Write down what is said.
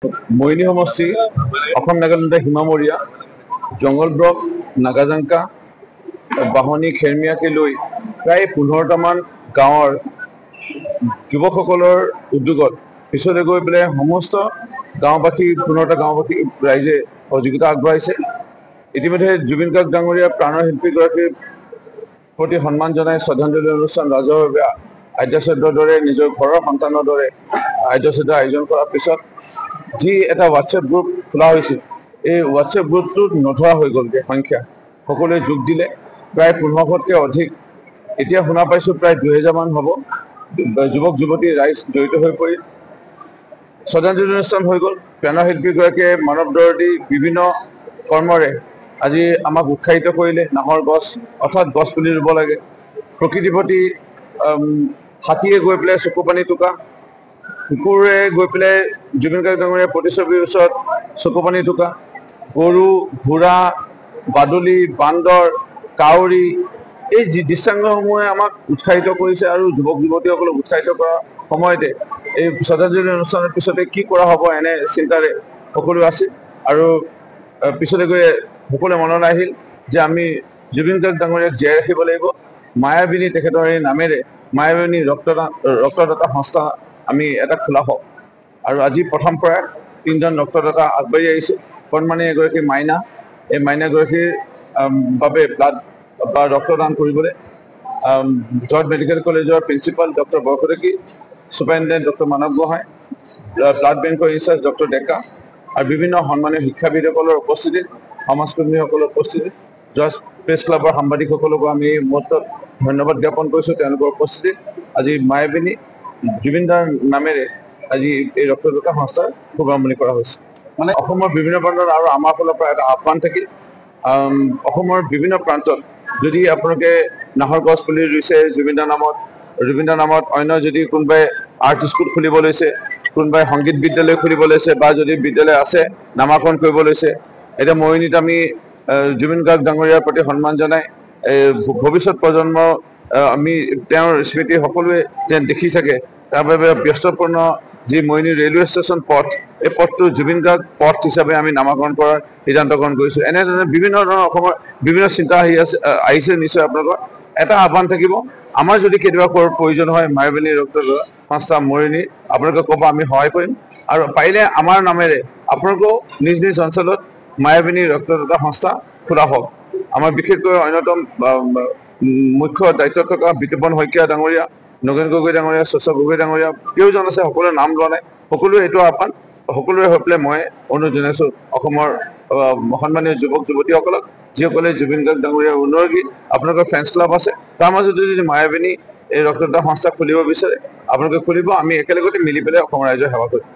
মৰিনী সমষ্টি অসম নাগালেণ্ডৰ সীমামূৰীয়া জংগল ব্লক নাগাজাংকা বাহনী খেৰমিয়াকে লৈ প্ৰায় 15টামান গাঁৱৰ যুৱকসকলৰ উদ্যোগত পিছলৈ গৈ পেলাই সমস্ত গাঁওবাসী 15টা গাঁওবাসী ৰাইজে সহযোগিতা আগবঢ়াইছে। ইতিমধ্যে জুবিন গাৰ্গ ডাঙৰীয়া প্ৰাণৰ শিল্পীগৰাকীৰ প্ৰতি সন্মান জনাই শ্ৰদ্ধাঞ্জলি অনুষ্ঠান ৰাজহুৱাভাৱে আদ্যশ্ৰাদ্ধৰ দৰে নিজৰ ঘৰৰ সন্তানৰ দৰে আদ্যশ্ৰাদ্ধ আয়োজন কৰাৰ পিছত যি এটা হোৱাটছএপ গ্ৰুপ খোলা হৈছিল, এই হোৱাটছএপ গ্ৰুপটোত নধৰা হৈ গ'লগৈ সংখ্যা। সকলোৱে যোগ দিলে, প্ৰায় 1500তকৈ অধিক। এতিয়া শুনা পাইছোঁ প্ৰায় 2000মান হ'ব যুৱক যুৱতী ৰাইজ জড়িত হৈ পৰিল। শ্ৰদ্ধাঞ্জলি অনুষ্ঠান হৈ গ'ল। প্ৰাণৰ শিল্পীগৰাকীয়ে মানৱ দৰদী বিভিন্ন কৰ্মৰে আজি আমাক উৎসাহিত কৰিলে। নাহৰ গছ অৰ্থাৎ গছ পুলি ৰুব লাগে। প্ৰকৃতিৰ প্ৰতি হাতীয়ে গৈ পেলাই চকুপানী টুকা, কুকুৰে গৈ পেলাই জুবিন গাৰ্গ ডাঙৰীয়া প্ৰতিচ্ছবিৰ ওচৰত চকুপানী টুকা, গৰু ঘোঁৰা বাদুলি বান্দৰ কাউৰী এই দৃশ্যাংগসমূহে আমাক উৎসাহিত কৰিছে আৰু যুৱক যুৱতীসকলক উৎসাহিত কৰাৰ সময়তে এই শ্ৰদ্ধাঞ্জলি অনুষ্ঠানৰ পিছতে কি কৰা হ'ব এনে চিন্তাৰে সকলো আছিল। আৰু পিছলৈ গৈ সকলোৱে মনলৈ আহিল যে আমি জুবিন গাৰ্গ ডাঙৰীয়াক জীয়াই ৰাখিব লাগিব। মায়াবিনী তেখেতৰ এই নামেৰে মায়াবিনী ৰক্তদাতা সংস্থা আমি এটা খোলা হওক। আৰু আজি প্ৰথম পৰা 3জন ৰক্তদাতা আগবাঢ়ি আহিছে। কণমানি এগৰাকী মাইনা, এই মাইনাগৰাকীৰ বাবে ব্লাড বা ৰক্তদান কৰিবলৈ জৰ্জ মেডিকেল কলেজৰ principal doctor Borkotoky, superintendent doctor Manab Gohain, blood বেংকৰ ইনচাৰ্জ ডক্টৰ ডেকা আৰু বিভিন্ন সন্মানীয় শিক্ষাবিদসকলৰ উপস্থিতিত, সমাজকৰ্মীসকলৰ উপস্থিতিত, জৰ্জ প্ৰেছ ক্লাবৰ সাংবাদিকসকলকো আমি এই মুহূৰ্তত ধন্যবাদ জ্ঞাপন কৰিছোঁ। তেওঁলোকৰ উপস্থিতিত আজি মায়াবিনী জুবিনদাৰ নামেৰে আজি এই ৰক্তদাতা সংস্থাৰ শুভাৰম্ভণি কৰা হৈছে। মানে অসমৰ বিভিন্ন প্ৰান্তত আৰু আমাৰ ফালৰ পৰা এটা আহ্বান থাকিল, অসমৰ বিভিন্ন প্ৰান্তত যদি আপোনালোকে নাহৰ গছ পুলি ৰুইছে জুবিনদাৰ নামত অন্য যদি কোনোবাই আৰ্ট স্কুল খুলিব লৈছে, কোনোবাই সংগীত বিদ্যালয় খুলিব লৈছে বা যদি বিদ্যালয় আছে নামাকৰণ কৰিব লৈছে, এতিয়া মৰিনীত আমি জুবিন গাৰ্গ ডাঙৰীয়াৰ প্ৰতি সন্মান জনাই ভৱিষ্যত প্ৰজন্ম আমি তেওঁৰ স্মৃতি সকলোৱে যেন দেখি থাকে তাৰ বাবে ব্যস্তপূৰ্ণ যি মৰিনী ৰেলৱে ষ্টেচন পথ, এই পথটো জুবিন গাৰ্গ পথ হিচাপে আমি নামাকৰণ কৰাৰ সিদ্ধান্ত গ্ৰহণ কৰিছোঁ। এনেধৰণে বিভিন্ন ধৰণৰ অসমৰ বিভিন্ন চিন্তা আহিছে। নিশ্চয় আপোনালোকৰ এটা আহ্বান থাকিব, আমাৰ যদি কেতিয়াবা প্ৰয়োজন হয় মায়াবিনী ৰক্তদাতা সংস্থা মৰিনী, আপোনালোকে ক'ব, আমি সহায় কৰিম। আৰু পাৰিলে আমাৰ নামেৰে আপোনালোকেও নিজ নিজ অঞ্চলত মায়াবিনী ৰক্তদাতা সংস্থা খোলা হওক। আমাৰ বিশেষকৈ অন্যতম মুখ্য দায়িত্বত থকা বিতোপন শইকীয়া ডাঙৰীয়া, নগেন গগৈ ডাঙৰীয়া, শস্য গগৈ ডাঙৰীয়া, কেইজন আছে সকলোৱে নাম লোৱা নাই। সকলোৱে এইটো আহ্বান, সকলোৱে হৈ পেলাই মই অনুৰোধ জনাইছোঁ অসমৰ সন্মানীয় যুৱক যুৱতীসকলক, যিসকলে জুবিন গাৰ্গ ডাঙৰীয়াৰ অনুৰাগী, আপোনালোকৰ ফেন্স ক্লাব আছে, তাৰ মাজতে যদি মায়াবিনী এই ৰক্তদাতা সংস্থা খুলিব বিচাৰে আপোনালোকে খুলিব। আমি একেলগতে মিলি পেলাই অসমৰ ৰাইজৰ সেৱা কৰিম।